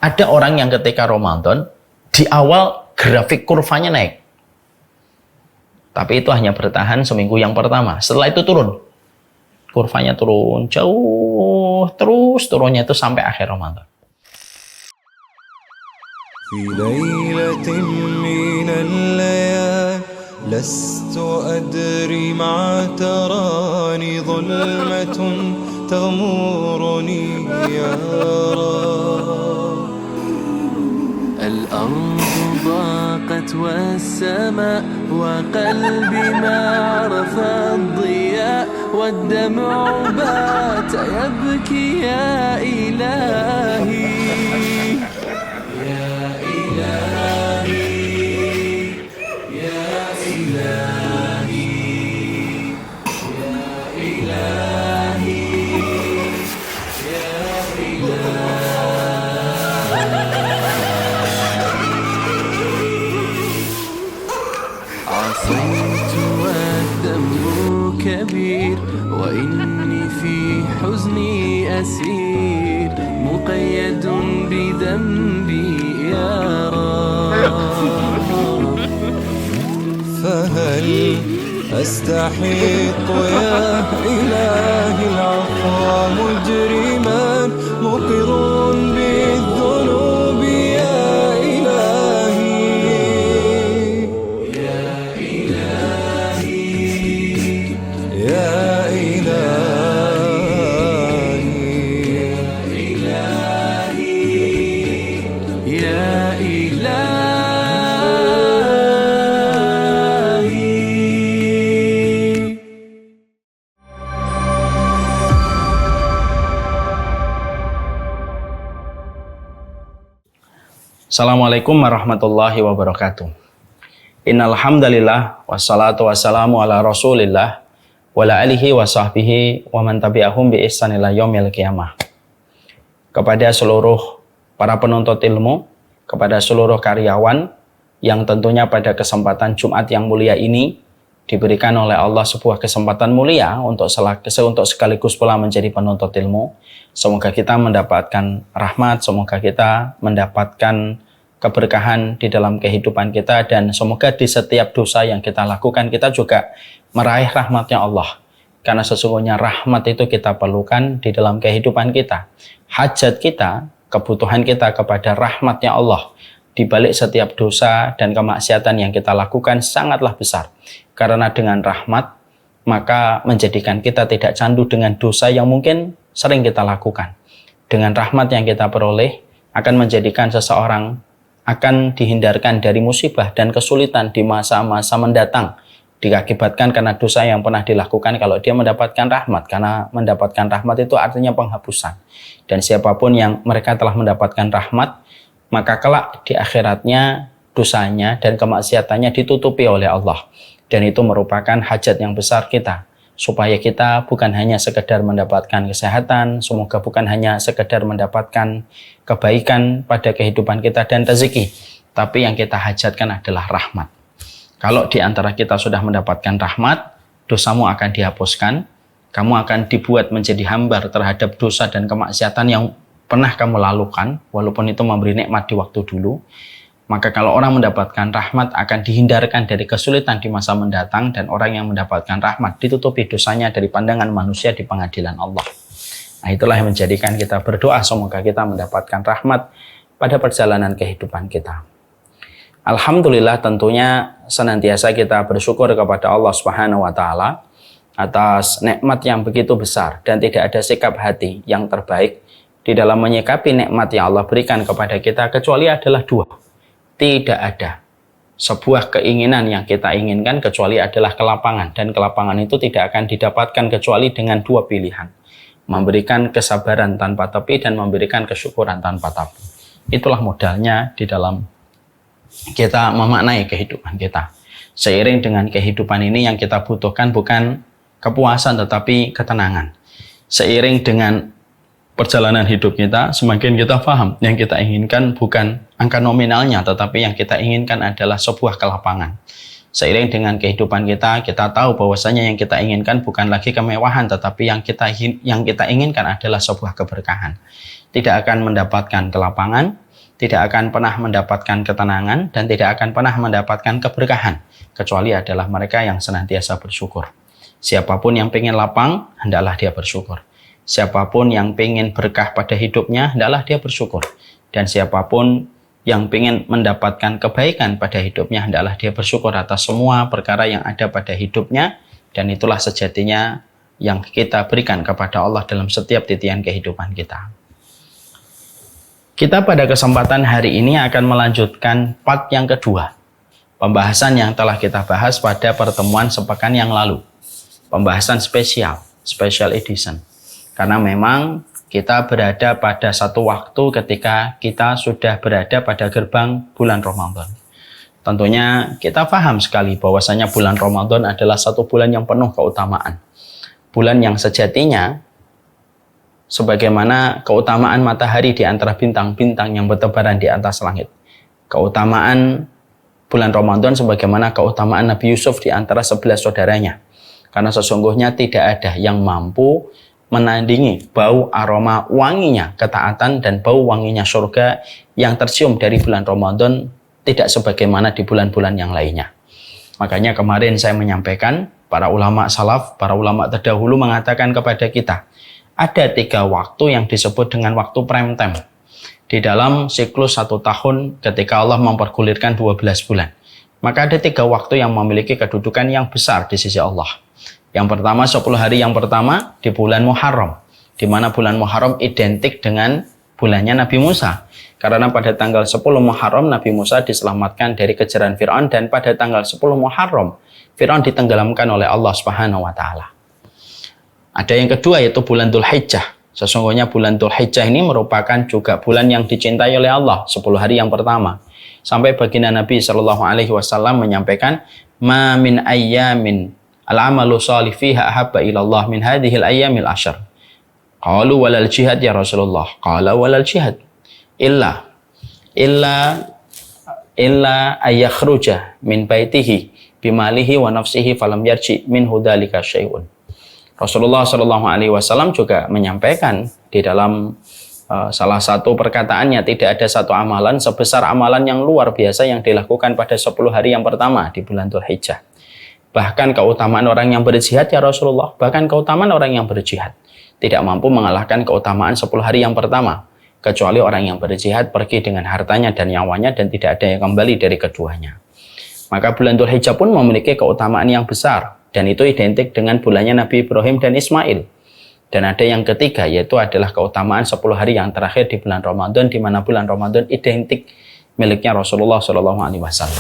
Ada orang yang ketika Ramadan, di awal grafik kurvanya naik. Tapi itu hanya bertahan seminggu yang pertama. Setelah itu turun. Kurvanya turun jauh, terus turunnya itu sampai akhir Ramadan. في ليلة من الليالي لست أدري ما تراني ظلمة تغمرني يا رب الأرض ضاقت والسماء وقلبي ما عرف الضياء والدمع بات يبكي يا إلهي عصيت والذنب كبير وإني في حزني أسير مقيد بذنبي يا رب فهل أستحق يا إلهي العفو مجرما مقر بالذنوب يا Assalamualaikum warahmatullahi wabarakatuh. Innal hamdalillah wassalatu wassalamu ala Rasulillah wa ala alihi wa sahbihi wa man tabi'ahum bi ihsan ila yaumil qiyamah. Kepada seluruh para penuntut ilmu, kepada seluruh karyawan yang tentunya pada kesempatan Jumat yang mulia ini diberikan oleh Allah sebuah kesempatan mulia untuk sekaligus pula menjadi penuntut ilmu. Semoga kita mendapatkan rahmat, semoga kita mendapatkan keberkahan di dalam kehidupan kita, dan semoga di setiap dosa yang kita lakukan kita juga meraih rahmatnya Allah. Karena sesungguhnya rahmat itu kita perlukan di dalam kehidupan kita. Hajat kita, kebutuhan kita kepada rahmatnya Allah di balik setiap dosa dan kemaksiatan yang kita lakukan sangatlah besar. Karena dengan rahmat, maka menjadikan kita tidak candu dengan dosa yang mungkin sering kita lakukan. Dengan rahmat yang kita peroleh, akan menjadikan seseorang akan dihindarkan dari musibah dan kesulitan di masa-masa mendatang. Diakibatkan karena dosa yang pernah dilakukan kalau dia mendapatkan rahmat. Karena mendapatkan rahmat itu artinya penghapusan. Dan siapapun yang mereka telah mendapatkan rahmat, maka kelak di akhiratnya dosanya dan kemaksiatannya ditutupi oleh Allah. Dan itu merupakan hajat yang besar kita, supaya kita bukan hanya sekedar mendapatkan kesehatan, semoga bukan hanya sekedar mendapatkan kebaikan pada kehidupan kita dan rezeki, tapi yang kita hajatkan adalah rahmat. Kalau di antara kita sudah mendapatkan rahmat, dosamu akan dihapuskan, kamu akan dibuat menjadi hambar terhadap dosa dan kemaksiatan yang pernah kamu lakukan, walaupun itu memberi nikmat di waktu dulu. Maka kalau orang mendapatkan rahmat akan dihindarkan dari kesulitan di masa mendatang, dan orang yang mendapatkan rahmat ditutupi dosanya dari pandangan manusia di pengadilan Allah. Nah, itulah yang menjadikan kita berdoa semoga kita mendapatkan rahmat pada perjalanan kehidupan kita. Alhamdulillah, tentunya senantiasa kita bersyukur kepada Allah Subhanahu wa taala atas nikmat yang begitu besar, dan tidak ada sikap hati yang terbaik di dalam menyikapi nikmat yang Allah berikan kepada kita kecuali adalah dua. Tidak ada sebuah keinginan yang kita inginkan kecuali adalah kelapangan, dan kelapangan itu tidak akan didapatkan kecuali dengan dua pilihan: memberikan kesabaran tanpa tepi dan memberikan kesyukuran tanpa tapu. Itulah modalnya di dalam kita memaknai kehidupan kita. Seiring dengan kehidupan ini yang kita butuhkan bukan kepuasan tetapi ketenangan. Seiring dengan perjalanan hidup kita, semakin kita paham yang kita inginkan bukan angka nominalnya, tetapi yang kita inginkan adalah sebuah kelapangan. Seiring dengan kehidupan kita, kita tahu bahwasanya yang kita inginkan bukan lagi kemewahan, tetapi yang kita inginkan adalah sebuah keberkahan. Tidak akan mendapatkan kelapangan tidak akan pernah mendapatkan ketenangan dan tidak akan pernah mendapatkan keberkahan kecuali adalah mereka yang senantiasa bersyukur. Siapapun yang ingin lapang, hendaklah dia bersyukur. Siapapun yang ingin berkah pada hidupnya, hendaklah dia bersyukur. Dan siapapun yang ingin mendapatkan kebaikan pada hidupnya, hendaklah dia bersyukur atas semua perkara yang ada pada hidupnya. Dan itulah sejatinya yang kita berikan kepada Allah dalam setiap titian kehidupan kita. Kita pada kesempatan hari ini akan melanjutkan part yang kedua. Pembahasan yang telah kita bahas pada pertemuan sepekan yang lalu. Pembahasan spesial, special edition. Karena memang kita berada pada satu waktu ketika kita sudah berada pada gerbang bulan Ramadan. Tentunya kita paham sekali bahwasanya bulan Ramadan adalah satu bulan yang penuh keutamaan. Bulan yang sejatinya sebagaimana keutamaan matahari di antara bintang-bintang yang bertebaran di atas langit. Keutamaan bulan Ramadan sebagaimana keutamaan Nabi Yusuf di antara 11 saudaranya. Karena sesungguhnya tidak ada yang mampu menandingi bau aroma wanginya ketaatan dan bau wanginya surga yang tercium dari bulan Ramadan tidak sebagaimana di bulan-bulan yang lainnya. Makanya kemarin saya menyampaikan para ulama salaf, para ulama terdahulu mengatakan kepada kita ada 3 waktu yang disebut dengan waktu prime time di dalam siklus 1 tahun ketika Allah mempergulirkan 12 bulan. Maka ada 3 waktu yang memiliki kedudukan yang besar di sisi Allah. Yang pertama 10 hari yang pertama di bulan Muharram, di mana bulan Muharram identik dengan bulannya Nabi Musa. Karena pada tanggal 10 Muharram Nabi Musa diselamatkan dari kejaran Fir'aun dan pada tanggal 10 Muharram Fir'aun ditenggelamkan oleh Allah Subhanahu wa taala. Ada yang kedua yaitu bulan Dzulhijjah. Sesungguhnya bulan Dzulhijjah ini merupakan juga bulan yang dicintai oleh Allah, 10 hari yang pertama. Sampai baginda Nabi sallallahu alaihi wasallam menyampaikan, "Ma min ayyamin al-amalu salih fiha ahabba ilallah min hadhil ayyamil ashar." Qalu walal jihad ya Rasulullah. Qala walal jihad illa ayakhruja min baitihi bimalihi wa nafsihi falam yarji min hudalika syai'un. Rasulullah sallallahu alaihi wasallam juga menyampaikan di dalam salah satu perkataannya, tidak ada satu amalan sebesar amalan yang luar biasa yang dilakukan pada 10 hari yang pertama di bulan Dzulhijjah. Bahkan keutamaan orang yang berjihad ya Rasulullah, bahkan keutamaan orang yang berjihad tidak mampu mengalahkan keutamaan 10 hari yang pertama. Kecuali orang yang berjihad pergi dengan hartanya dan nyawanya dan tidak ada yang kembali dari keduanya. Maka bulan Dzulhijjah pun memiliki keutamaan yang besar. Dan itu identik dengan bulannya Nabi Ibrahim dan Ismail. Dan ada yang ketiga yaitu adalah keutamaan 10 hari yang terakhir di bulan Ramadan, di mana bulan Ramadan identik miliknya Rasulullah SAW.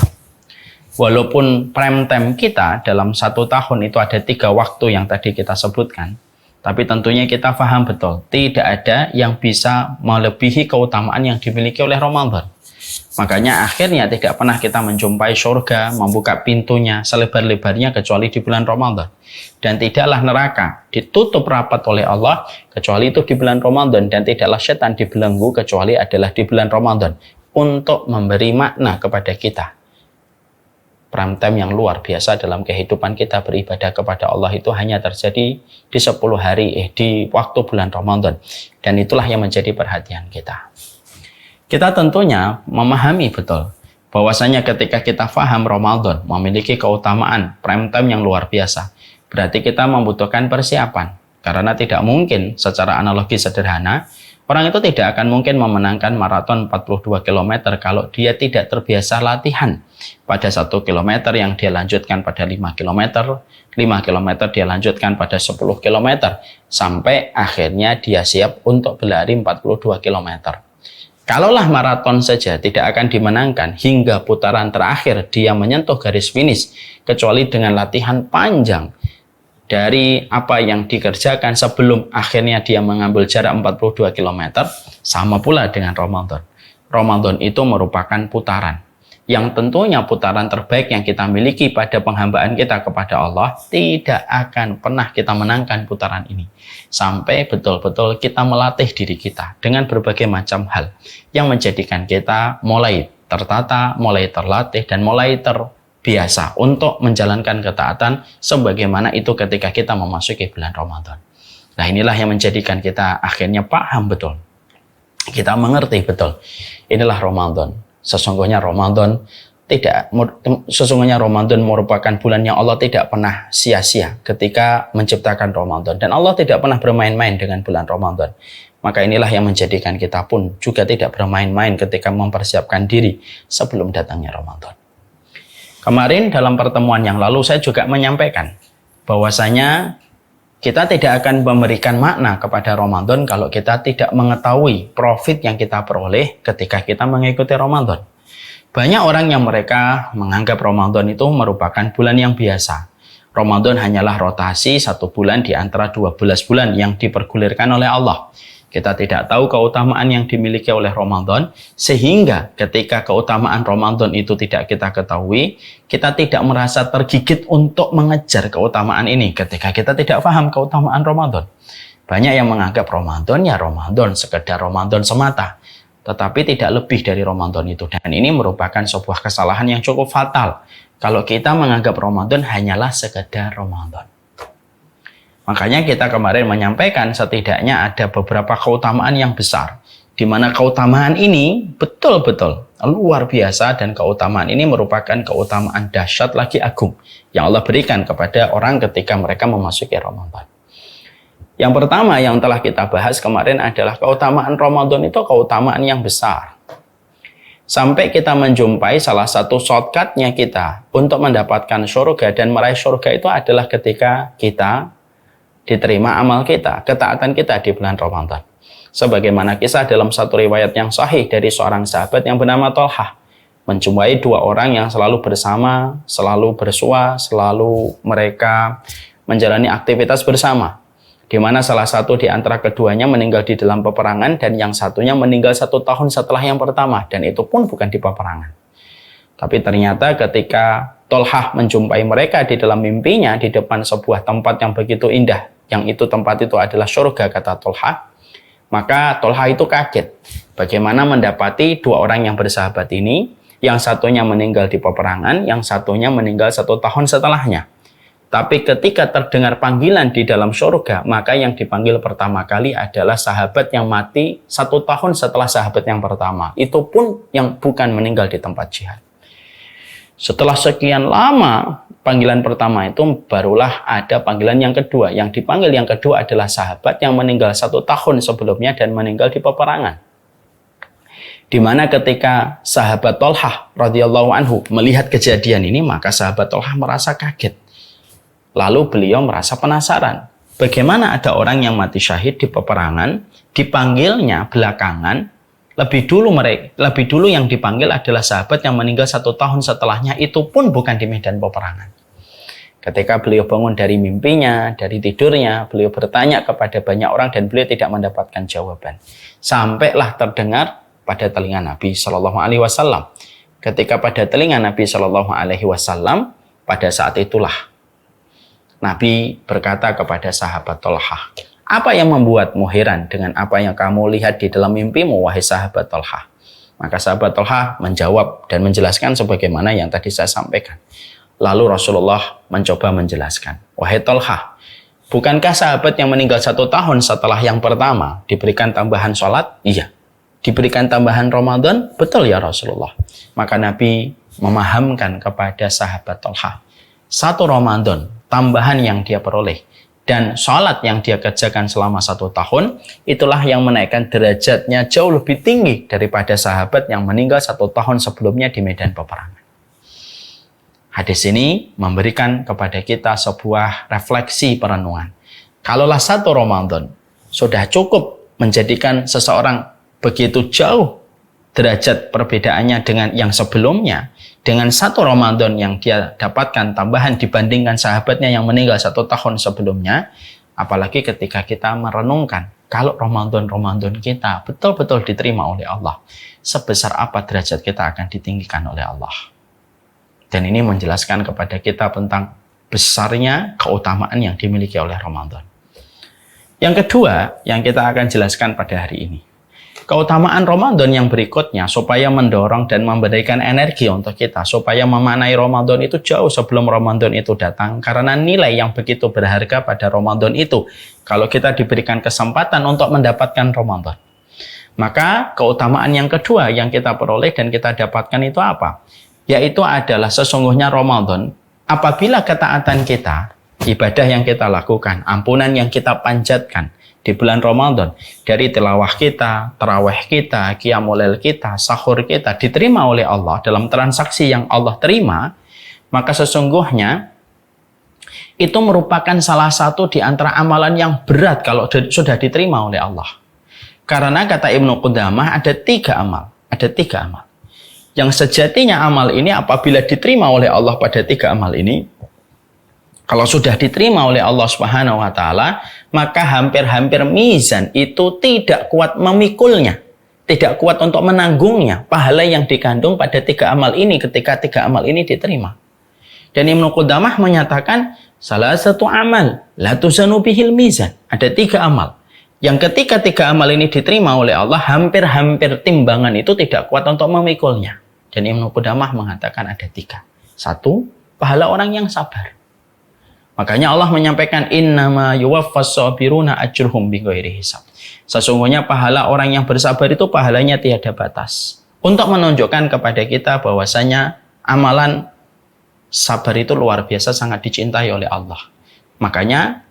Walaupun prime time kita dalam 1 tahun itu ada 3 waktu yang tadi kita sebutkan, tapi tentunya kita paham betul, tidak ada yang bisa melebihi keutamaan yang dimiliki oleh Ramadan. Makanya akhirnya tidak pernah kita menjumpai surga membuka pintunya selebar-lebarnya kecuali di bulan Ramadan. Dan tidaklah neraka ditutup rapat oleh Allah kecuali itu di bulan Ramadan. Dan tidaklah setan dibelenggu kecuali adalah di bulan Ramadan. Untuk memberi makna kepada kita. Prime time yang luar biasa dalam kehidupan kita beribadah kepada Allah itu hanya terjadi di 10 hari di waktu bulan Ramadan. Dan itulah yang menjadi perhatian kita. Kita tentunya memahami betul bahwasanya ketika kita faham Ramadan memiliki keutamaan prime time yang luar biasa, berarti kita membutuhkan persiapan. Karena tidak mungkin secara analogi sederhana, orang itu tidak akan mungkin memenangkan maraton 42 km kalau dia tidak terbiasa latihan pada 1 km yang dia lanjutkan pada 5 km, 5 km dia lanjutkan pada 10 km, sampai akhirnya dia siap untuk berlari 42 km. Kalaulah maraton saja tidak akan dimenangkan hingga putaran terakhir dia menyentuh garis finish, kecuali dengan latihan panjang dari apa yang dikerjakan sebelum akhirnya dia mengambil jarak 42 km, sama pula dengan Ramadan. Ramadan itu merupakan putaran. Yang tentunya putaran terbaik yang kita miliki pada penghambaan kita kepada Allah, tidak akan pernah kita menangkan putaran ini. Sampai betul-betul kita melatih diri kita dengan berbagai macam hal yang menjadikan kita mulai tertata, mulai terlatih, dan mulai terbiasa untuk menjalankan ketaatan sebagaimana itu ketika kita memasuki bulan Ramadan. Nah inilah yang menjadikan kita akhirnya paham betul kita mengerti betul inilah Ramadan. Sesungguhnya Ramadan merupakan bulan yang Allah tidak pernah sia-sia ketika menciptakan Ramadan, dan Allah tidak pernah bermain-main dengan bulan Ramadan. Maka inilah yang menjadikan kita pun juga tidak bermain-main ketika mempersiapkan diri sebelum datangnya Ramadan. Kemarin dalam pertemuan yang lalu saya juga menyampaikan bahwasanya kita tidak akan memberikan makna kepada Ramadan kalau kita tidak mengetahui profit yang kita peroleh ketika kita mengikuti Ramadan. Banyak orang yang mereka menganggap Ramadan itu merupakan bulan yang biasa. Ramadan hanyalah rotasi 1 bulan di antara 12 bulan yang dipergulirkan oleh Allah. Kita tidak tahu keutamaan yang dimiliki oleh Ramadan, sehingga ketika keutamaan Ramadan itu tidak kita ketahui, kita tidak merasa tergigit untuk mengejar keutamaan ini ketika kita tidak paham keutamaan Ramadan. Banyak yang menganggap Ramadan ya Ramadan, sekedar Ramadan semata, tetapi tidak lebih dari Ramadan itu. Dan ini merupakan sebuah kesalahan yang cukup fatal kalau kita menganggap Ramadan hanyalah sekedar Ramadan. Makanya kita kemarin menyampaikan setidaknya ada beberapa keutamaan yang besar, di mana keutamaan ini betul-betul luar biasa, dan keutamaan ini merupakan keutamaan dahsyat lagi agung yang Allah berikan kepada orang ketika mereka memasuki Ramadan. Yang pertama yang telah kita bahas kemarin adalah keutamaan Ramadan itu keutamaan yang besar. Sampai kita menjumpai salah satu shortcut-nya kita untuk mendapatkan surga dan meraih surga itu adalah ketika kita diterima amal kita, ketaatan kita di bulan Ramadan. Sebagaimana kisah dalam satu riwayat yang sahih dari seorang sahabat yang bernama Thalhah, menjumpai 2 orang yang selalu bersama, selalu bersua, selalu mereka menjalani aktivitas bersama, di mana salah satu di antara keduanya meninggal di dalam peperangan dan yang satunya meninggal 1 tahun setelah yang pertama, dan itu pun bukan di peperangan. Tapi ternyata ketika Thalhah menjumpai mereka di dalam mimpinya di depan sebuah tempat yang begitu indah, yang itu tempat itu adalah surga, kata Thalhah, maka Thalhah itu kaget bagaimana mendapati 2 orang yang bersahabat ini, yang satunya meninggal di peperangan, yang satunya meninggal 1 tahun setelahnya. Tapi ketika terdengar panggilan di dalam surga, maka yang dipanggil pertama kali adalah sahabat yang mati 1 tahun setelah sahabat yang pertama, itu pun yang bukan meninggal di tempat jihad. Setelah sekian lama panggilan pertama itu, barulah ada panggilan yang kedua. Yang dipanggil yang kedua adalah sahabat yang meninggal 1 tahun sebelumnya dan meninggal di peperangan. Di mana ketika sahabat Thalhah radhiyallahu anhu melihat kejadian ini, maka sahabat Thalhah merasa kaget. Lalu beliau merasa penasaran, bagaimana ada orang yang mati syahid di peperangan, dipanggilnya belakangan. Lebih dulu yang dipanggil adalah sahabat yang meninggal 1 tahun setelahnya, itu pun bukan di medan peperangan. Ketika beliau bangun dari mimpinya, dari tidurnya, beliau bertanya kepada banyak orang dan beliau tidak mendapatkan jawaban. Sampailah terdengar pada telinga Nabi Shallallahu Alaihi Wasallam. Ketika pada telinga Nabi Shallallahu Alaihi Wasallam, pada saat itulah Nabi berkata kepada sahabat Thalhah, apa yang membuatmu heran dengan apa yang kamu lihat di dalam mimpimu, wahai sahabat Thalhah? Maka sahabat Thalhah menjawab dan menjelaskan sebagaimana yang tadi saya sampaikan. Lalu Rasulullah mencoba menjelaskan, wahai Thalhah, bukankah sahabat yang meninggal 1 tahun setelah yang pertama diberikan tambahan sholat? Iya. Diberikan tambahan Ramadan? Betul ya Rasulullah. Maka Nabi memahamkan kepada sahabat Thalhah, 1 Ramadan tambahan yang dia peroleh dan sholat yang dia kerjakan selama 1 tahun, itulah yang menaikkan derajatnya jauh lebih tinggi daripada sahabat yang meninggal 1 tahun sebelumnya di medan peperangan. Hadis ini memberikan kepada kita sebuah refleksi perenungan. Kalaulah 1 Ramadan sudah cukup menjadikan seseorang begitu jauh derajat perbedaannya dengan yang sebelumnya, dengan 1 Ramadan yang dia dapatkan tambahan dibandingkan sahabatnya yang meninggal 1 tahun sebelumnya, apalagi ketika kita merenungkan kalau Ramadan kita betul-betul diterima oleh Allah, sebesar apa derajat kita akan ditinggikan oleh Allah. Dan ini menjelaskan kepada kita tentang besarnya keutamaan yang dimiliki oleh Ramadan. Yang kedua yang kita akan jelaskan pada hari ini, keutamaan Ramadan yang berikutnya supaya mendorong dan memberikan energi untuk kita supaya memaknai Ramadan itu jauh sebelum Ramadan itu datang, karena nilai yang begitu berharga pada Ramadan itu kalau kita diberikan kesempatan untuk mendapatkan Ramadan. Maka keutamaan yang kedua yang kita peroleh dan kita dapatkan itu apa? Yaitu adalah sesungguhnya Ramadan, apabila ketaatan kita, ibadah yang kita lakukan, ampunan yang kita panjatkan di bulan Ramadan, dari tilawah kita, tarawih kita, qiyamul lail kita, sahur kita, diterima oleh Allah dalam transaksi yang Allah terima, maka sesungguhnya itu merupakan salah satu di antara amalan yang berat kalau sudah diterima oleh Allah. Karena kata Ibnu Qudamah ada 3 amal. Ada 3 amal. Yang sejatinya amal ini apabila diterima oleh Allah pada 3 amal ini, kalau sudah diterima oleh Allah Subhanahu wa taala, maka hampir-hampir mizan itu tidak kuat memikulnya, tidak kuat untuk menanggungnya pahala yang dikandung pada 3 amal ini ketika 3 amal ini diterima. Dan Ibnu Qudamah menyatakan salah satu amal la tuzanu bihil mizan. Ada 3 amal yang ketika 3 amal ini diterima oleh Allah, hampir-hampir timbangan itu tidak kuat untuk memikulnya. Dan Ibnu Qudamah mengatakan ada 3. 1, pahala orang yang sabar. Makanya Allah menyampaikan innama yuwaffas sabiruna ajruhum bighairi hisab. Sesungguhnya pahala orang yang bersabar itu pahalanya tiada batas. Untuk menunjukkan kepada kita bahwasanya amalan sabar itu luar biasa sangat dicintai oleh Allah. Makanya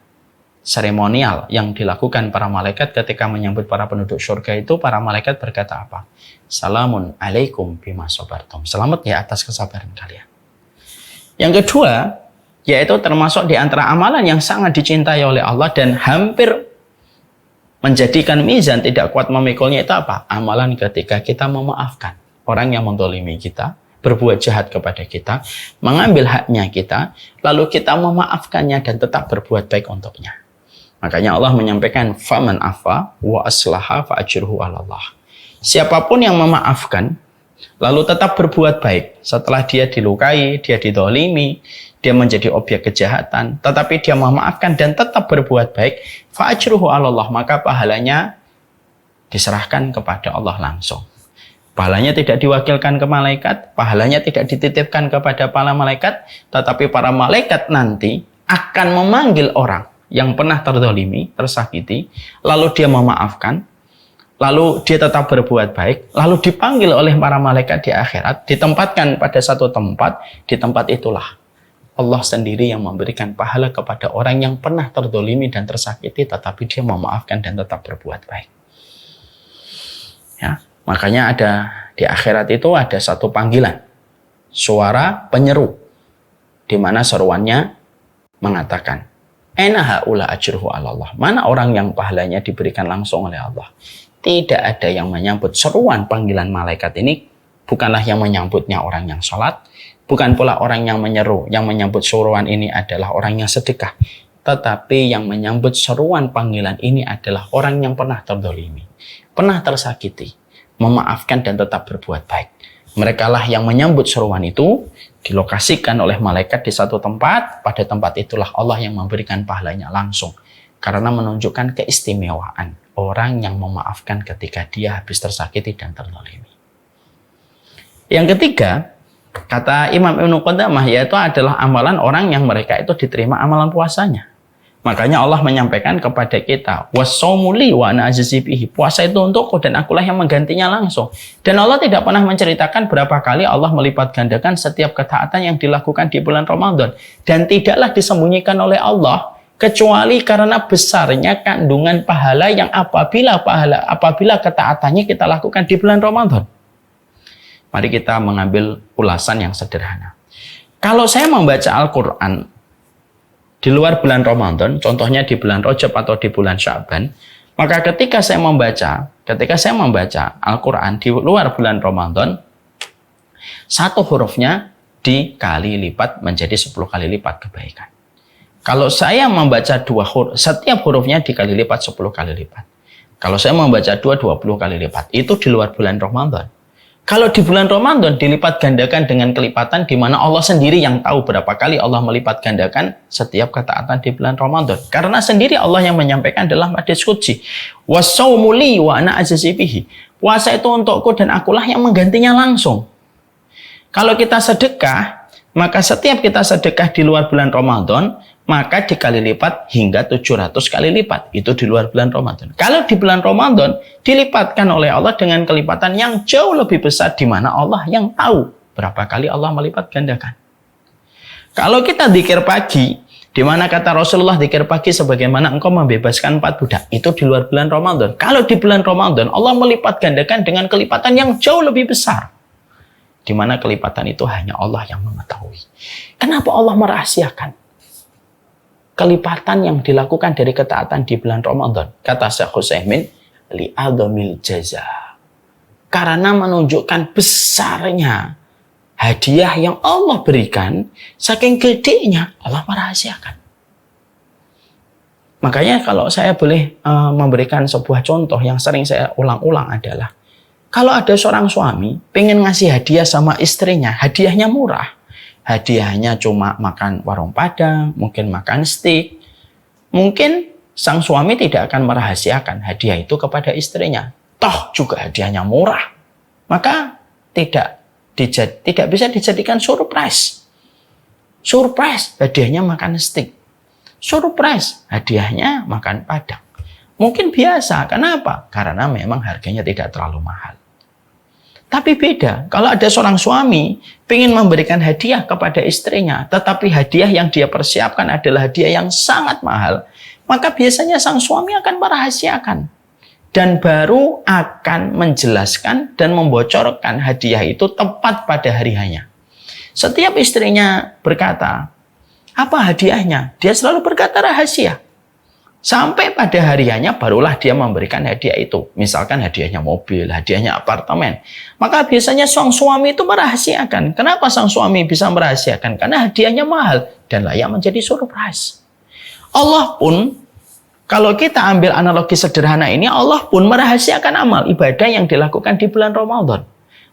seremonial yang dilakukan para malaikat ketika menyambut para penduduk surga itu, para malaikat berkata apa? Salamun alaikum bima sabartum. Selamat ya atas kesabaran kalian. Yang kedua, yaitu termasuk di antara amalan yang sangat dicintai oleh Allah dan hampir menjadikan mizan tidak kuat memikulnya itu apa? Amalan ketika kita memaafkan orang yang menzalimi kita, berbuat jahat kepada kita, mengambil haknya kita, lalu kita memaafkannya dan tetap berbuat baik untuknya. Makanya Allah menyampaikan faman afa wa aslaha fa ajruhu 'ala Allah. Siapapun yang memaafkan lalu tetap berbuat baik setelah dia dilukai, dia didolimi, dia menjadi objek kejahatan, tetapi dia memaafkan dan tetap berbuat baik, fa ajruhu 'ala Allah, maka pahalanya diserahkan kepada Allah langsung. Pahalanya tidak diwakilkan ke malaikat, pahalanya tidak dititipkan kepada para malaikat, tetapi para malaikat nanti akan memanggil orang yang pernah terzalimi, tersakiti, lalu dia memaafkan, lalu dia tetap berbuat baik, lalu dipanggil oleh para malaikat di akhirat, ditempatkan pada satu tempat, di tempat itulah Allah sendiri yang memberikan pahala kepada orang yang pernah terzalimi dan tersakiti, tetapi dia memaafkan dan tetap berbuat baik. Ya. Makanya ada di akhirat itu ada satu panggilan, suara penyeru, di mana seruannya mengatakan, "Aina haula ajruhu 'ala Allah." Mana orang yang pahalanya diberikan langsung oleh Allah? Tidak ada yang menyambut seruan panggilan malaikat ini, bukanlah yang menyambutnya orang yang sholat, bukan pula orang yang menyeru, yang menyambut seruan ini adalah orang yang sedekah, tetapi yang menyambut seruan panggilan ini adalah orang yang pernah terzalimi, pernah tersakiti, memaafkan dan tetap berbuat baik. Mereka lah yang menyambut seruan itu, dilokasikan oleh malaikat di satu tempat, pada tempat itulah Allah yang memberikan pahalanya langsung. Karena menunjukkan keistimewaan orang yang memaafkan ketika dia habis tersakiti dan terzalimi. Yang ketiga, kata Imam Ibnu Qudamah, yaitu adalah amalan orang yang mereka itu diterima amalan puasanya. Makanya Allah menyampaikan kepada kita, was-shaumu li wa ana ajzi bihi. Puasa itu untukku dan akulah yang menggantinya langsung. Dan Allah tidak pernah menceritakan berapa kali Allah melipat gandakan setiap ketaatan yang dilakukan di bulan Ramadan. Dan tidaklah disembunyikan oleh Allah kecuali karena besarnya kandungan pahala yang apabila ketaatannya kita lakukan di bulan Ramadan. Mari kita mengambil ulasan yang sederhana. Kalau saya membaca Al-Quran di luar bulan Ramadan, contohnya di bulan Rajab atau di bulan Sya'ban, maka ketika saya membaca Al-Quran di luar bulan Ramadan, satu hurufnya dikali lipat menjadi 10 kali lipat kebaikan. Kalau saya membaca dua huruf, setiap hurufnya dikali lipat 10 kali lipat. Kalau saya membaca 20 kali lipat, itu di luar bulan Ramadan. Kalau di bulan Ramadan dilipat gandakan dengan kelipatan di mana Allah sendiri yang tahu berapa kali Allah melipat gandakan setiap ketaatan di bulan Ramadan. Karena sendiri Allah yang menyampaikan dalam hadis qudsi, was-shaumu li wa ana ajzi bihi. Puasa itu untukku dan akulah yang menggantinya langsung. Kalau kita sedekah, maka setiap kita sedekah di luar bulan Ramadan, maka dikali lipat hingga 700 kali lipat. Itu di luar bulan Ramadan. Kalau di bulan Ramadan, dilipatkan oleh Allah dengan kelipatan yang jauh lebih besar, di mana Allah yang tahu berapa kali Allah melipat gandakan. Kalau kita dzikir pagi, di mana kata Rasulullah dzikir pagi sebagaimana engkau membebaskan 4 budak, itu di luar bulan Ramadan. Kalau di bulan Ramadan, Allah melipat gandakan dengan kelipatan yang jauh lebih besar, di mana kelipatan itu hanya Allah yang mengetahui. Kenapa Allah merahasiakan kelipatan yang dilakukan dari ketaatan di bulan Ramadan? Kata Syekh Utsaimin, li'adzamil jaza. Karena menunjukkan besarnya hadiah yang Allah berikan, saking gedenya Allah merahasiakan. Makanya kalau saya boleh memberikan sebuah contoh yang sering saya ulang-ulang adalah, kalau ada seorang suami pengen ngasih hadiah sama istrinya, hadiahnya murah. Hadiahnya cuma makan warung Padang, mungkin makan steak. Mungkin sang suami tidak akan merahasiakan hadiah itu kepada istrinya. Toh juga hadiahnya murah. Maka tidak bisa dijadikan surprise. Surprise, hadiahnya makan steak. Surprise, hadiahnya makan Padang. Mungkin biasa, kenapa? Karena memang harganya tidak terlalu mahal. Tapi beda, kalau ada seorang suami ingin memberikan hadiah kepada istrinya, tetapi hadiah yang dia persiapkan adalah hadiah yang sangat mahal, maka biasanya sang suami akan merahasiakan dan baru akan menjelaskan dan membocorkan hadiah itu tepat pada hari hanya. Setiap istrinya berkata, apa hadiahnya? Dia selalu berkata rahasia. Sampai pada hariannya barulah dia memberikan hadiah itu. Misalkan hadiahnya mobil, hadiahnya apartemen. Maka biasanya sang suami itu merahasiakan. Kenapa sang suami bisa merahasiakan? Karena hadiahnya mahal dan layak menjadi surprise. Allah pun, kalau kita ambil analogi sederhana ini, Allah pun merahasiakan amal ibadah yang dilakukan di bulan Ramadan.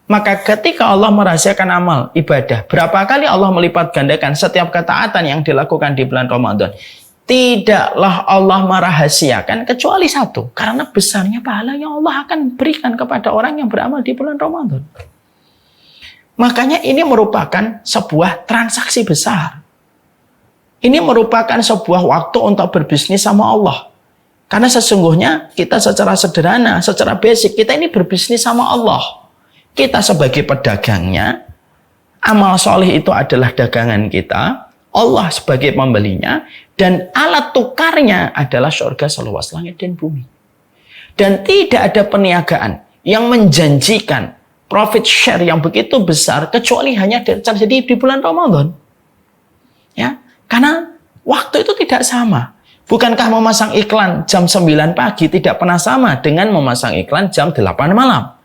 Maka ketika Allah merahasiakan amal ibadah, berapa kali Allah melipat gandakan setiap ketaatan yang dilakukan di bulan Ramadan? Tidaklah Allah merahasiakan kecuali satu. Karena besarnya pahala yang Allah akan berikan kepada orang yang beramal di bulan Ramadan. Makanya ini merupakan sebuah transaksi besar. Ini merupakan sebuah waktu untuk berbisnis sama Allah. Karena sesungguhnya kita secara sederhana, secara basic, kita ini berbisnis sama Allah. Kita sebagai pedagangnya, amal soleh itu adalah dagangan kita, Allah sebagai pembelinya, dan alat tukarnya adalah surga seluas langit dan bumi. Dan tidak ada perniagaan yang menjanjikan profit share yang begitu besar kecuali hanya terjadi di bulan Ramadan. Ya, karena waktu itu tidak sama. Bukankah memasang iklan jam 9 pagi tidak pernah sama dengan memasang iklan jam 8 malam?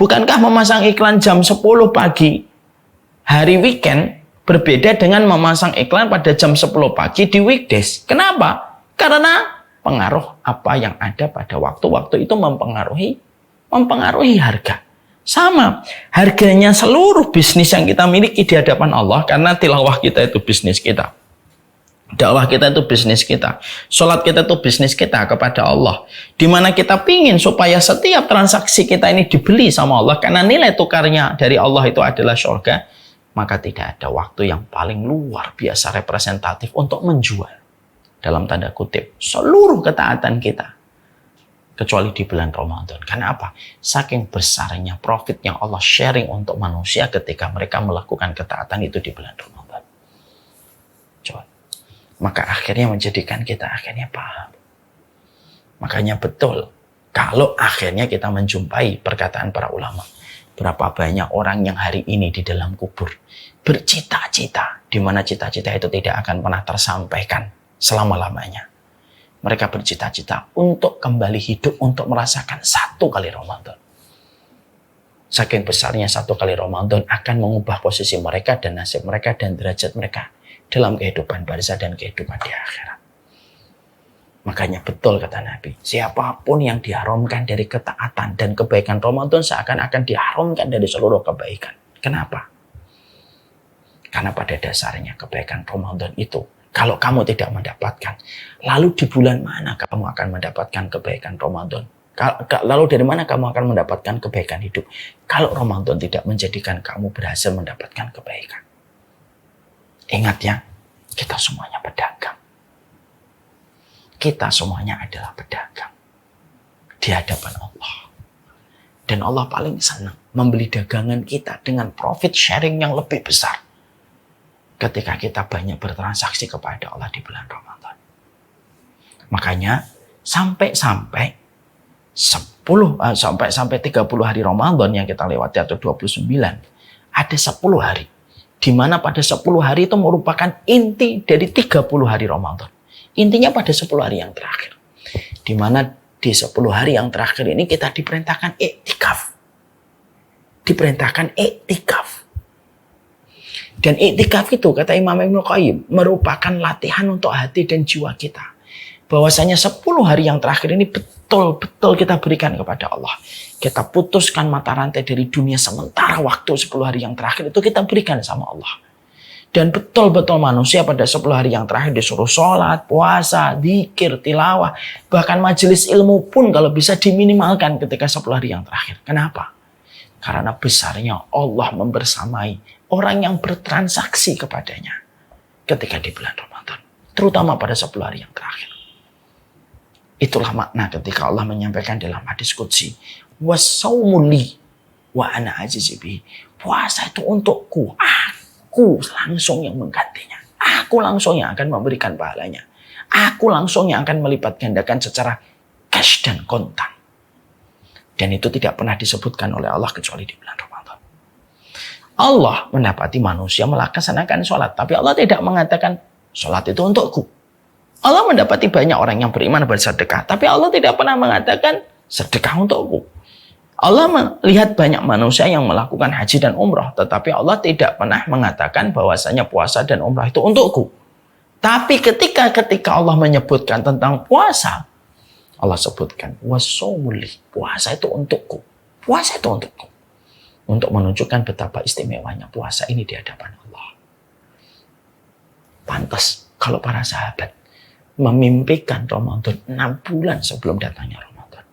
Bukankah memasang iklan jam 10 pagi hari weekend berbeda dengan memasang iklan pada jam 10 pagi di weekdays? Kenapa? Karena pengaruh apa yang ada pada waktu-waktu itu mempengaruhi harga. Sama, harganya seluruh bisnis yang kita miliki di hadapan Allah, karena tilawah kita itu bisnis kita. Dakwah kita itu bisnis kita. Sholat kita itu bisnis kita kepada Allah. Dimana kita pingin supaya setiap transaksi kita ini dibeli sama Allah, karena nilai tukarnya dari Allah itu adalah surga. Maka tidak ada waktu yang paling luar biasa representatif untuk menjual, dalam tanda kutip, seluruh ketaatan kita. Kecuali di bulan Ramadan. Karena apa? Saking besarnya profit yang Allah sharing untuk manusia ketika mereka melakukan ketaatan itu di bulan Ramadan. Coba. Maka akhirnya menjadikan kita akhirnya paham. Makanya betul, kalau akhirnya kita menjumpai perkataan para ulama, berapa banyak orang yang hari ini di dalam kubur bercita-cita, di mana cita-cita itu tidak akan pernah tersampaikan selama-lamanya. Mereka bercita-cita untuk kembali hidup, untuk merasakan satu kali Ramadan. Saking besarnya satu kali Ramadan akan mengubah posisi mereka dan nasib mereka dan derajat mereka dalam kehidupan barzah dan kehidupan di akhirat. Makanya betul kata Nabi, siapapun yang diharamkan dari ketaatan dan kebaikan Ramadan seakan-akan diharamkan dari seluruh kebaikan. Kenapa? Karena pada dasarnya kebaikan Ramadan itu, kalau kamu tidak mendapatkan, lalu di bulan mana kamu akan mendapatkan kebaikan Ramadan? Lalu dari mana kamu akan mendapatkan kebaikan hidup? Kalau Ramadan tidak menjadikan kamu berhasil mendapatkan kebaikan. Ingat ya, kita semuanya pedagang. kita semuanya adalah pedagang di hadapan Allah. Dan Allah paling senang membeli dagangan kita dengan profit sharing yang lebih besar ketika kita banyak bertransaksi kepada Allah di bulan Ramadan. Makanya sampai 30 hari Ramadan yang kita lewati atau 29, ada 10 hari di mana pada 10 hari itu merupakan inti dari 30 hari Ramadan. Intinya pada 10 hari yang terakhir. Di mana di 10 hari yang terakhir ini kita diperintahkan iktikaf. Diperintahkan iktikaf. Dan iktikaf itu kata Imam Ibnu Qayyim merupakan latihan untuk hati dan jiwa kita. Bahwasanya 10 hari yang terakhir ini betul-betul kita berikan kepada Allah. Kita putuskan mata rantai dari dunia sementara waktu 10 hari yang terakhir itu kita berikan sama Allah. Dan betul-betul manusia pada 10 hari yang terakhir disuruh sholat, puasa, dzikir, tilawah. Bahkan majelis ilmu pun kalau bisa diminimalkan ketika 10 hari yang terakhir. Kenapa? Karena besarnya Allah membersamai orang yang bertransaksi kepadanya ketika di bulan Ramadan. Terutama pada 10 hari yang terakhir. Itulah makna ketika Allah menyampaikan dalam hadis qudsi. Wassaumu li wa ana ajizi bihi. Puasa itu untukku. Aku langsung yang menggantinya. Aku langsung yang akan memberikan pahalanya. Aku langsung yang akan melipat gandakan secara cash dan kontan. Dan itu tidak pernah disebutkan oleh Allah kecuali di bulan Ramadan. Allah mendapati manusia melaksanakan sholat. Tapi Allah tidak mengatakan sholat itu untukku. Allah mendapati banyak orang yang beriman bersedekah. Tapi Allah tidak pernah mengatakan sedekah untukku. Allah melihat banyak manusia yang melakukan haji dan umrah, tetapi Allah tidak pernah mengatakan bahwasanya puasa dan umrah itu untukku. Tapi ketika Allah menyebutkan tentang puasa, Allah sebutkan wasomuli, puasa itu untukku. Puasa itu untukku. Untuk menunjukkan betapa istimewanya puasa ini di hadapan Allah. Pantas kalau para sahabat memimpikan Ramadan 6 bulan sebelum datangnya Ramadan.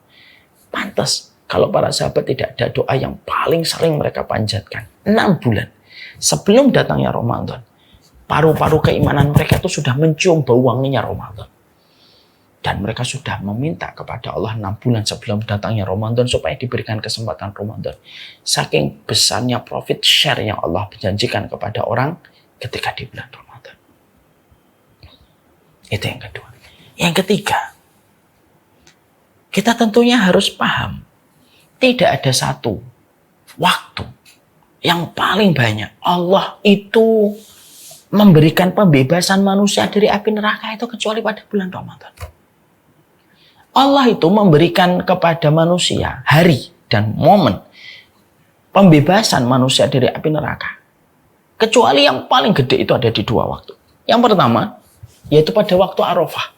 Pantas kalau para sahabat tidak ada doa yang paling sering mereka panjatkan. 6 bulan sebelum datangnya Ramadan. Paru-paru keimanan mereka itu sudah mencium bau wanginya Ramadan. Dan mereka sudah meminta kepada Allah 6 bulan sebelum datangnya Ramadan supaya diberikan kesempatan Ramadan. Saking besarnya profit share yang Allah janjikan kepada orang ketika di bulan Ramadan. Itu yang kedua. Yang ketiga, kita tentunya harus paham. Tidak ada satu waktu yang paling banyak Allah itu memberikan pembebasan manusia dari api neraka itu kecuali pada bulan Ramadan. Allah itu memberikan kepada manusia hari dan momen pembebasan manusia dari api neraka. Kecuali yang paling gede itu ada di 2 waktu. Yang pertama, yaitu pada waktu Arafah.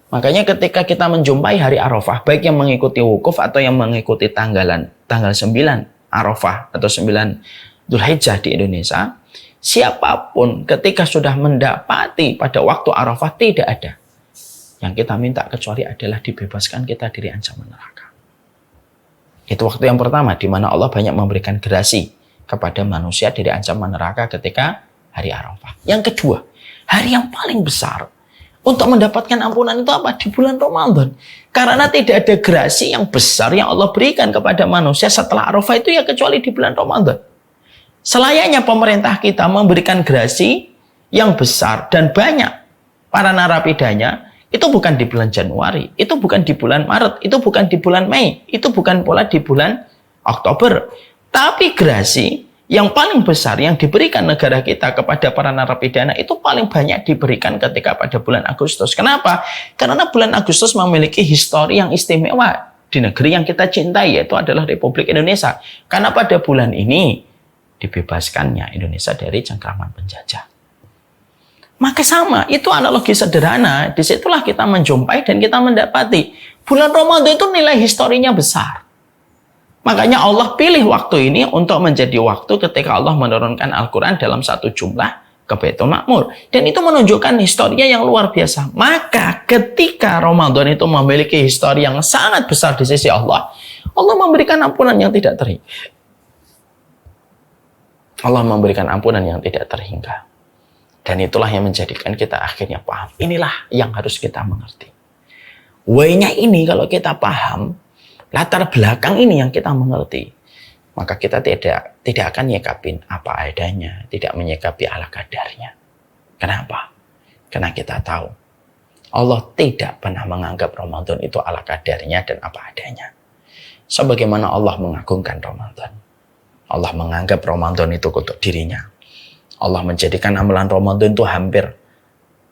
Makanya ketika kita menjumpai hari Arafah, baik yang mengikuti wukuf atau yang mengikuti tanggal 9 Arafah atau 9 Dzulhijjah di Indonesia, siapapun ketika sudah mendapati pada waktu Arafah tidak ada yang kita minta kecuali adalah dibebaskan kita dari ancaman neraka. Itu waktu yang pertama di mana Allah banyak memberikan gerasi kepada manusia dari ancaman neraka ketika hari Arafah. Yang kedua, hari yang paling besar untuk mendapatkan ampunan itu apa? Di bulan Ramadan. Karena tidak ada gerasi yang besar yang Allah berikan kepada manusia setelah Arafah itu ya kecuali di bulan Ramadan. Selayaknya pemerintah kita memberikan gerasi yang besar dan banyak para narapidanya itu bukan di bulan Januari, itu bukan di bulan Maret, itu bukan di bulan Mei, itu bukan pula di bulan Oktober. Tapi gerasi yang paling besar yang diberikan negara kita kepada para narapidana itu paling banyak diberikan ketika pada bulan Agustus. Kenapa? Karena bulan Agustus memiliki histori yang istimewa di negeri yang kita cintai, yaitu adalah Republik Indonesia. Karena pada bulan ini dibebaskannya Indonesia dari cengkraman penjajah. Maka sama, itu analogi sederhana. Disitulah kita menjumpai dan kita mendapati bulan Ramadan itu nilai historinya besar. Makanya Allah pilih waktu ini untuk menjadi waktu ketika Allah menurunkan Al-Quran dalam satu jumlah ke Baitul Ma'mur. Dan itu menunjukkan historinya yang luar biasa. Maka ketika Ramadan itu memiliki histori yang sangat besar di sisi Allah, Allah memberikan ampunan yang tidak terhingga. Allah memberikan ampunan yang tidak terhingga. Dan itulah yang menjadikan kita akhirnya paham. Inilah yang harus kita mengerti. Way-nya ini kalau kita paham, latar belakang ini yang kita mengerti, maka kita tidak akan nyikapin apa adanya, tidak menyikapi ala kadarnya. Kenapa? Karena kita tahu Allah tidak pernah menganggap Ramadan itu ala kadarnya dan apa adanya. Sebagaimana Allah mengagungkan Ramadan. Allah menganggap Ramadan itu untuk dirinya. Allah menjadikan amalan Ramadan itu hampir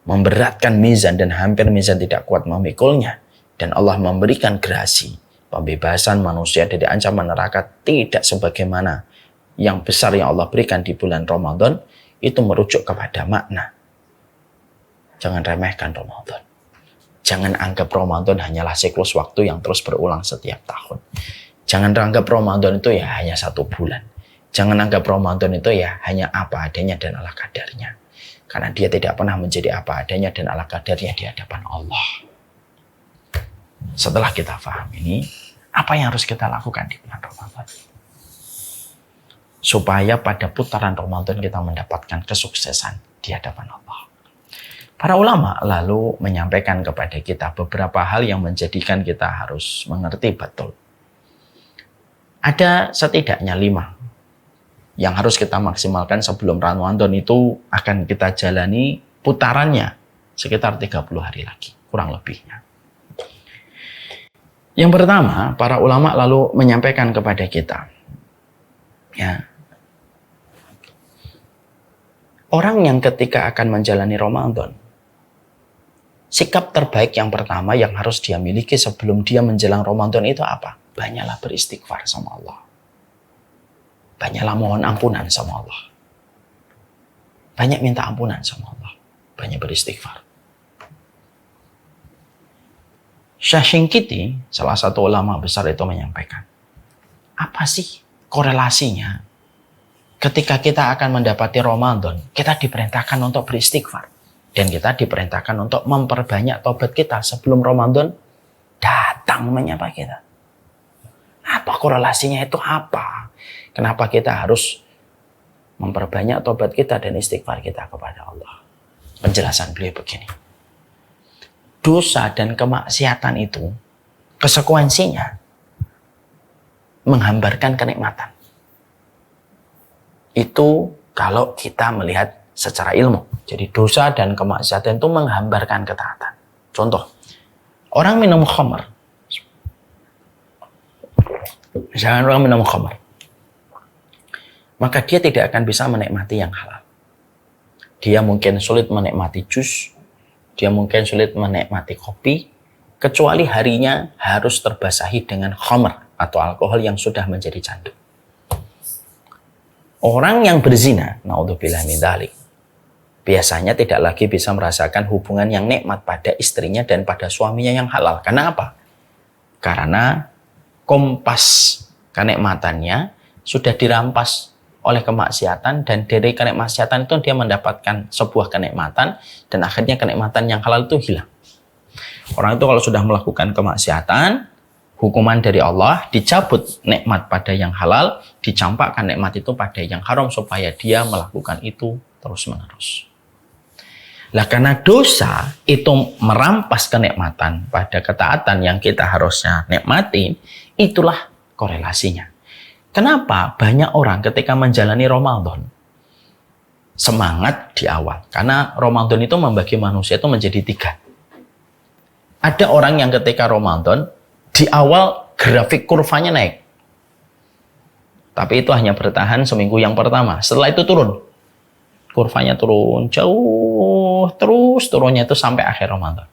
memberatkan mizan dan hampir mizan tidak kuat memikulnya. Dan Allah memberikan gerasi, pembebasan manusia dari ancaman neraka tidak sebagaimana yang besar yang Allah berikan di bulan Ramadan, itu merujuk kepada makna. Jangan remehkan Ramadan. Jangan anggap Ramadan hanyalah siklus waktu yang terus berulang setiap tahun. Jangan anggap Ramadan itu ya hanya 1 bulan. Jangan anggap Ramadan itu ya hanya apa adanya dan ala kadarnya. Karena dia tidak pernah menjadi apa adanya dan ala kadarnya di hadapan Allah. Setelah kita paham ini, apa yang harus kita lakukan di bulan Ramadan? Supaya pada putaran Ramadan kita mendapatkan kesuksesan di hadapan Allah. Para ulama lalu menyampaikan kepada kita beberapa hal yang menjadikan kita harus mengerti betul. Ada setidaknya 5 yang harus kita maksimalkan sebelum Ramadan itu akan kita jalani putarannya sekitar 30 hari lagi, kurang lebihnya. Yang pertama, para ulama lalu menyampaikan kepada kita, ya, orang yang ketika akan menjalani Ramadan, sikap terbaik yang pertama yang harus dia miliki sebelum dia menjelang Ramadan itu apa? Banyaklah beristighfar sama Allah. Banyaklah mohon ampunan sama Allah. Banyak minta ampunan sama Allah. Banyak beristighfar. Syekh Shinqiti, salah satu ulama besar itu menyampaikan, apa sih korelasinya ketika kita akan mendapati Ramadan, kita diperintahkan untuk beristighfar. Dan kita diperintahkan untuk memperbanyak tobat kita sebelum Ramadan datang menyapa kita. Apa korelasinya itu apa? Kenapa kita harus memperbanyak tobat kita dan istighfar kita kepada Allah? Penjelasan beliau begini. Dosa dan kemaksiatan itu konsekuensinya menghambarkan kenikmatan. Itu kalau kita melihat secara ilmu. Jadi dosa dan kemaksiatan itu menghambarkan ketaatan. Contoh, orang minum khamr. Misalnya orang minum khamr, maka dia tidak akan bisa menikmati yang halal. Dia mungkin sulit menikmati jus, dia mungkin sulit menikmati kopi, kecuali harinya harus terbasahi dengan khamr atau alkohol yang sudah menjadi candu. Orang yang berzina, naudzubillah min dzalik, biasanya tidak lagi bisa merasakan hubungan yang nikmat pada istrinya dan pada suaminya yang halal. Karena apa? Karena kompas kenikmatannya sudah dirampas oleh kemaksiatan, dan dari kenikmaksiatan itu dia mendapatkan sebuah kenikmatan, dan akhirnya kenikmatan yang halal itu hilang. Orang itu kalau sudah melakukan kemaksiatan, hukuman dari Allah, dicabut nikmat pada yang halal, dicampakkan nikmat itu pada yang haram supaya dia melakukan itu terus-menerus. Lah karena dosa itu merampas kenikmatan pada ketaatan yang kita harusnya nikmati, itulah korelasinya. Kenapa banyak orang ketika menjalani Ramadan semangat di awal? Karena Ramadan itu membagi manusia itu menjadi 3. Ada orang yang ketika Ramadan di awal grafik kurvanya naik. Tapi itu hanya bertahan seminggu yang pertama. Setelah itu turun. Kurvanya turun jauh, terus turunnya itu sampai akhir Ramadan.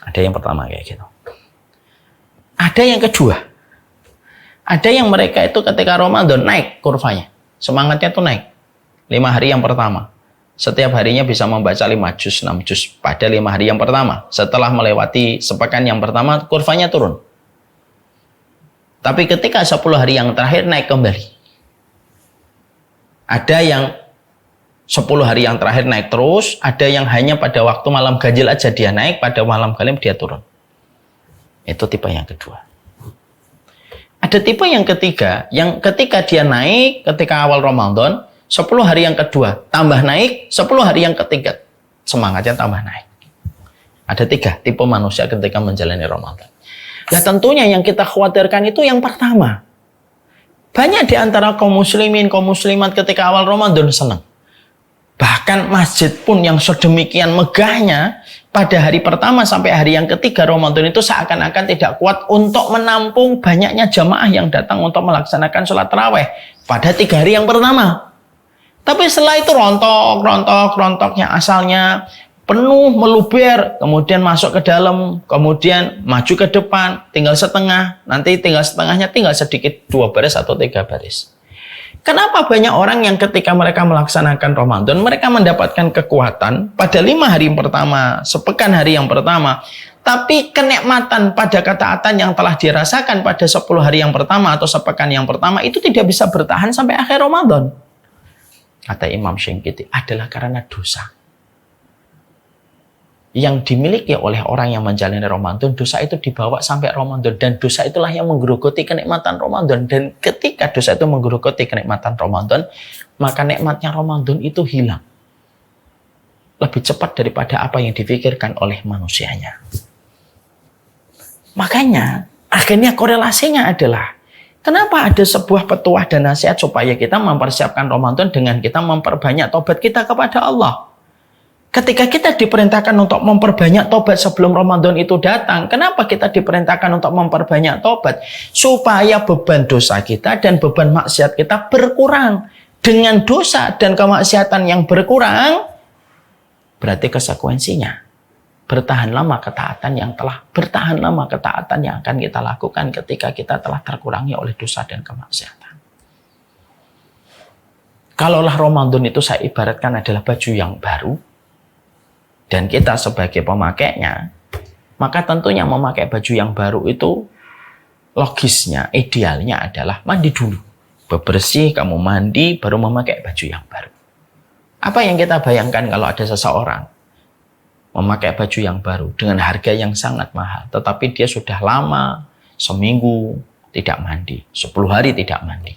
Ada yang pertama kayak gitu. Ada yang kedua. Ada yang mereka itu ketika Ramadan naik kurvanya. Semangatnya tuh naik. 5 hari yang pertama. Setiap harinya bisa membaca 5 juz, 6 juz pada 5 hari yang pertama. Setelah melewati sepekan yang pertama, kurvanya turun. Tapi ketika 10 hari yang terakhir naik kembali. Ada yang 10 hari yang terakhir naik terus, ada yang hanya pada waktu malam ganjil aja dia naik, pada malam galim dia turun. Itu tipe yang kedua. Ada tipe yang ketiga, yang ketika dia naik, ketika awal Ramadan, 10 hari yang kedua tambah naik, 10 hari yang ketiga semangatnya tambah naik. Ada 3 tipe manusia ketika menjalani Ramadan. Nah tentunya yang kita khawatirkan itu yang pertama. Banyak di antara kaum muslimin, kaum muslimat ketika awal Ramadan senang. Bahkan masjid pun yang sedemikian megahnya, pada hari pertama sampai hari yang ketiga Ramadan itu seakan-akan tidak kuat untuk menampung banyaknya jamaah yang datang untuk melaksanakan sholat tarawih pada 3 hari yang pertama. Tapi setelah itu rontoknya asalnya penuh meluber, kemudian masuk ke dalam, kemudian maju ke depan, tinggal setengah, nanti tinggal setengahnya tinggal sedikit 2 baris atau 3 baris. Kenapa banyak orang yang ketika mereka melaksanakan Ramadan, mereka mendapatkan kekuatan pada 5 hari yang pertama, sepekan hari yang pertama, tapi kenikmatan pada ketaatan yang telah dirasakan pada 10 hari yang pertama atau sepekan yang pertama itu tidak bisa bertahan sampai akhir Ramadan. Kata Imam Syinqiti, adalah karena dosa yang dimiliki oleh orang yang menjalani Ramadan. Dosa itu dibawa sampai Ramadan, dan dosa itulah yang menggerogoti kenikmatan Ramadan. Dan ketika dosa itu menggerogoti kenikmatan Ramadan, maka nikmatnya Ramadan itu hilang lebih cepat daripada apa yang difikirkan oleh manusianya. Makanya akhirnya korelasinya adalah kenapa ada sebuah petuah dan nasihat supaya kita mempersiapkan Ramadan dengan kita memperbanyak tobat kita kepada Allah. Ketika kita diperintahkan untuk memperbanyak tobat sebelum Ramadan itu datang, kenapa kita diperintahkan untuk memperbanyak tobat? Supaya beban dosa kita dan beban maksiat kita berkurang. Dengan dosa dan kemaksiatan yang berkurang, berarti konsekuensinya bertahan lama ketaatan yang akan kita lakukan ketika kita telah terkurangi oleh dosa dan kemaksiatan. Kalaulah Ramadan itu saya ibaratkan adalah baju yang baru, dan kita sebagai pemakainya, maka tentunya memakai baju yang baru itu logisnya, idealnya adalah mandi dulu. Bebersih, kamu mandi, baru memakai baju yang baru. Apa yang kita bayangkan kalau ada seseorang memakai baju yang baru dengan harga yang sangat mahal, tetapi dia sudah lama, seminggu tidak mandi, 10 hari tidak mandi,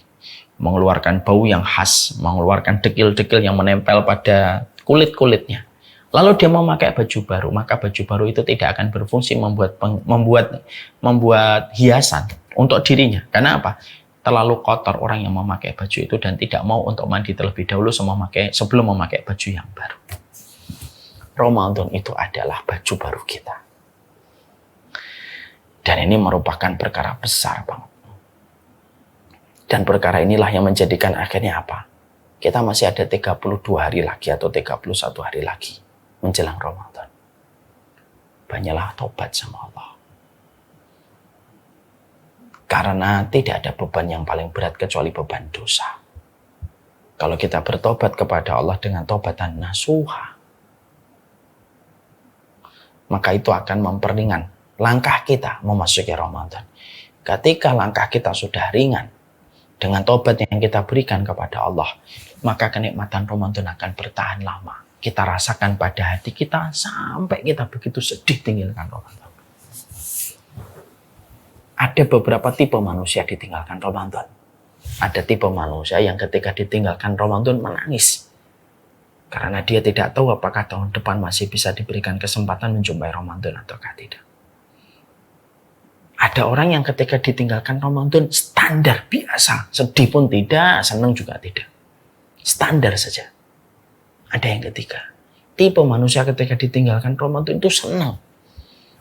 mengeluarkan bau yang khas, mengeluarkan dekil-dekil yang menempel pada kulit-kulitnya. Lalu dia memakai baju baru, maka baju baru itu tidak akan berfungsi membuat hiasan untuk dirinya. Karena apa? Terlalu kotor orang yang memakai baju itu dan tidak mau untuk mandi terlebih dahulu sebelum memakai baju yang baru. Ramadan itu adalah baju baru kita. Dan ini merupakan perkara besar banget. Dan perkara inilah yang menjadikan akhirnya apa? Kita masih ada 32 hari lagi atau 31 hari lagi menjelang Ramadan. Banyaklah tobat sama Allah. Karena tidak ada beban yang paling berat kecuali beban dosa. Kalau kita bertobat kepada Allah dengan tobatan nasuha, maka itu akan memperingan langkah kita memasuki Ramadan. Ketika langkah kita sudah ringan dengan tobat yang kita berikan kepada Allah, maka kenikmatan Ramadan akan bertahan lama. Kita rasakan pada hati kita sampai kita begitu sedih tinggalkan Ramadan. Ada beberapa tipe manusia ditinggalkan Ramadan. Ada tipe manusia yang ketika ditinggalkan Ramadan menangis. Karena dia tidak tahu apakah tahun depan masih bisa diberikan kesempatan menjumpai Ramadan ataukah tidak. Ada orang yang ketika ditinggalkan Ramadan standar biasa. Sedih pun tidak, senang juga tidak. Standar saja. Ada yang ketiga, tipe manusia ketika ditinggalkan Ramadan itu senang.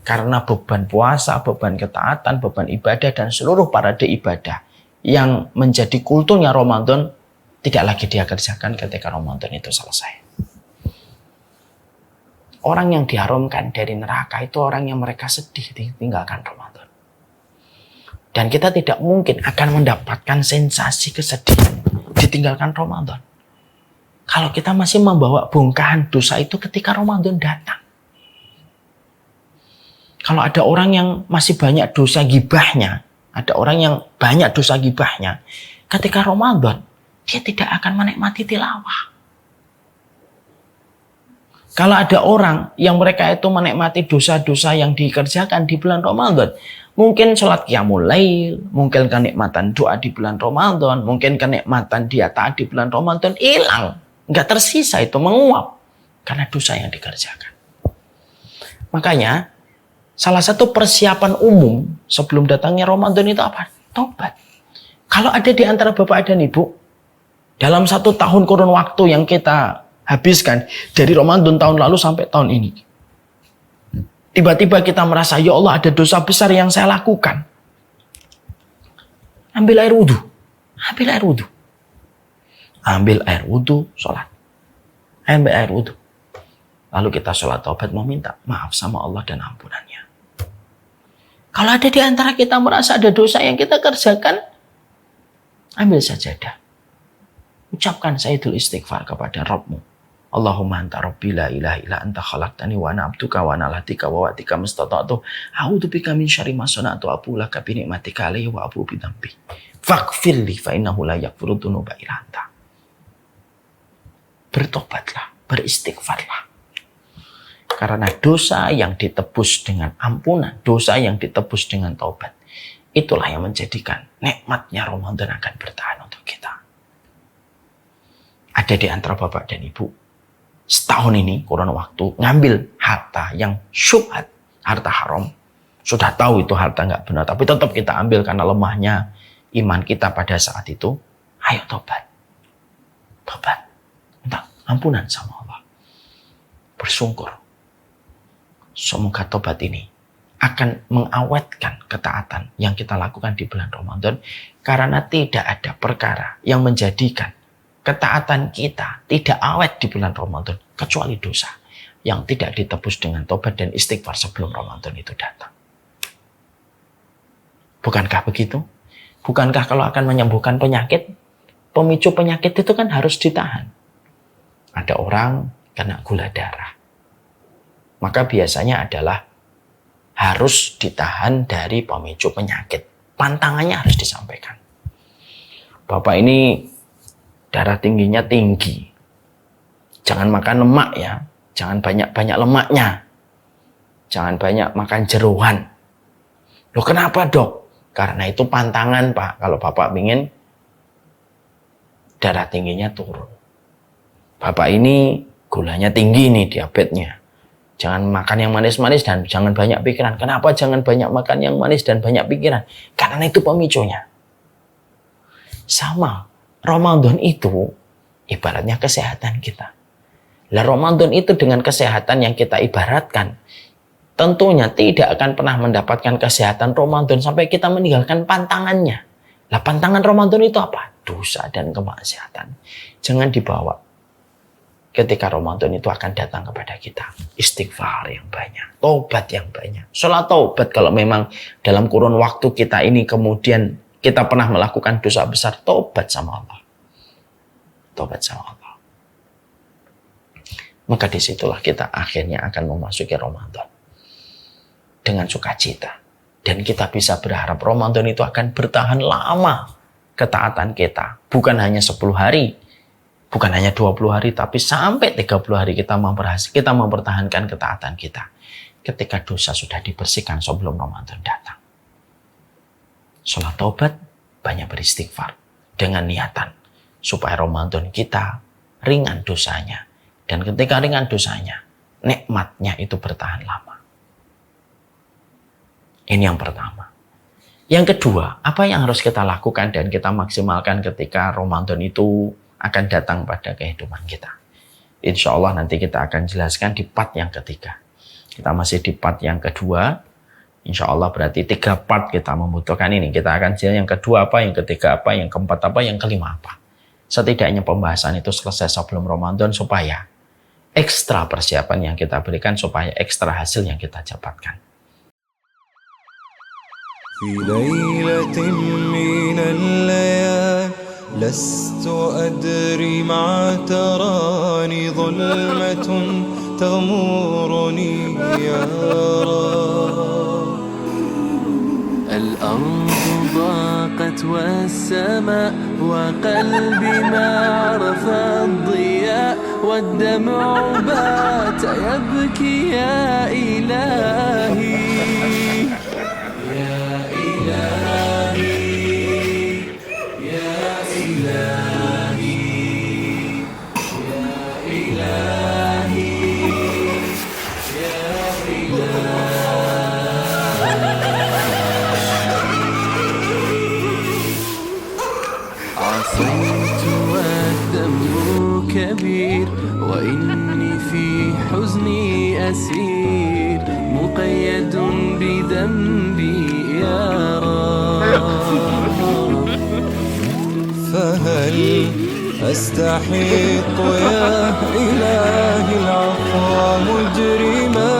Karena beban puasa, beban ketaatan, beban ibadah, dan seluruh parade ibadah yang menjadi kulturnya Ramadan tidak lagi dia kerjakan ketika Ramadan itu selesai. Orang yang diharamkan dari neraka itu orang yang mereka sedih ditinggalkan Ramadan. Dan kita tidak mungkin akan mendapatkan sensasi kesedihan ditinggalkan Ramadan kalau kita masih membawa bongkahan dosa itu ketika Ramadan datang. Kalau ada orang yang masih banyak dosa gibahnya, ada orang yang banyak dosa gibahnya, ketika Ramadan, dia tidak akan menikmati tilawah. Kalau ada orang yang mereka itu menikmati dosa-dosa yang dikerjakan di bulan Ramadan, mungkin sholat qiyamul lail, mungkin kenikmatan doa di bulan Ramadan, mungkin kenikmatan dia taat di bulan Ramadan hilang. Nggak tersisa itu, menguap karena dosa yang dikerjakan. Makanya salah satu persiapan umum sebelum datangnya Ramadan itu apa? Tobat. Kalau ada di antara bapak dan ibu, dalam 1 tahun kurun waktu yang kita habiskan dari Ramadan tahun lalu sampai tahun ini, tiba-tiba kita merasa, ya Allah ada dosa besar yang saya lakukan. Ambil air wudhu. Ambil air wudhu. Ambil air wudhu, sholat. Ambil air wudhu. Lalu kita sholat taubat meminta maaf sama Allah dan ampunannya. Kalau ada di antara kita merasa ada dosa yang kita kerjakan, ambil sajadah. Ucapkan sayyidul istighfar kepada Rabbmu. Allahumma anta rabbi la ilaha illa anta khalaqtani wa ana abduka wa ana latika wa watika mustata'tu a'udzubika min syarri ma sana'tu abu laka bi ni'matika alayya wa abu bi dzambi faghfirli fa innahu la yaghfiru dzunuba illa anta. Bertobatlah, beristighfarlah. Karena dosa yang ditebus dengan ampunan, dosa yang ditebus dengan taubat, itulah yang menjadikan nikmatnya Ramadan akan bertahan untuk kita. Ada di antara bapak dan ibu, setahun ini kurun waktu ngambil harta yang syubhat, harta haram. Sudah tahu itu harta nggak benar, tapi tetap kita ambil karena lemahnya iman kita pada saat itu. Ayo tobat. Tobat. Minta ampunan sama Allah. Bersungkur. Semoga tobat ini akan mengawetkan ketaatan yang kita lakukan di bulan Ramadan, karena tidak ada perkara yang menjadikan ketaatan kita tidak awet di bulan Ramadan kecuali dosa yang tidak ditebus dengan tobat dan istighfar sebelum Ramadan itu datang. Bukankah begitu? Bukankah kalau akan menyembuhkan penyakit, pemicu penyakit itu kan harus ditahan? Ada orang kena gula darah, maka biasanya adalah harus ditahan dari pemicu penyakit. Pantangannya harus disampaikan. Bapak ini darah tingginya tinggi. Jangan makan lemak ya. Jangan banyak-banyak lemaknya. Jangan banyak makan jeroan. Loh kenapa dok? Karena itu pantangan Pak. Kalau Bapak ingin darah tingginya turun. Bapak ini gulanya tinggi nih, diabetesnya. Jangan makan yang manis-manis dan jangan banyak pikiran. Kenapa jangan banyak makan yang manis dan banyak pikiran? Karena itu pemicunya. Sama, Ramadan itu ibaratnya kesehatan kita. Lah Ramadan itu dengan kesehatan yang kita ibaratkan, tentunya tidak akan pernah mendapatkan kesehatan Ramadan sampai kita meninggalkan pantangannya. Lah pantangan Ramadan itu apa? Dosa dan kemaksiatan. Jangan dibawa. Ketika Ramadan itu akan datang kepada kita, istighfar yang banyak, taubat yang banyak. Sholat taubat kalau memang dalam kurun waktu kita ini kemudian kita pernah melakukan dosa besar, taubat sama Allah. Taubat sama Allah. Maka disitulah kita akhirnya akan memasuki Ramadan dengan sukacita. Dan kita bisa berharap Ramadan itu akan bertahan lama ketaatan kita. Bukan hanya 10 hari. Bukan hanya 20 hari, tapi sampai 30 hari kita mempertahankan ketaatan kita. Ketika dosa sudah dibersihkan sebelum Ramadan datang. Sholat taubat, banyak beristighfar. Dengan niatan. Supaya Ramadan kita ringan dosanya. Dan ketika ringan dosanya, nikmatnya itu bertahan lama. Ini yang pertama. Yang kedua, apa yang harus kita lakukan dan kita maksimalkan ketika Ramadan itu akan datang pada kehidupan kita. Insya Allah nanti kita akan jelaskan di part yang ketiga. Kita masih di part yang kedua. Insya Allah berarti 3 part kita membutuhkan ini. Kita akan jelaskan yang kedua apa, yang ketiga apa, yang keempat apa, yang kelima apa. Setidaknya pembahasan itu selesai sebelum Ramadan supaya ekstra persiapan yang kita berikan, supaya ekstra hasil yang kita dapatkan. في ليلة من الليالي لست أدري ما تراني ظلمة تغمرني يا رب الأرض ضاقت والسماء وقلبي ما عرف الضياء والدمع بات يبكي يا إلهي كبير، وإني في حزني أسير مقيد بذنبي يا رب. فهل أستحق يا إلهي العفو مجرما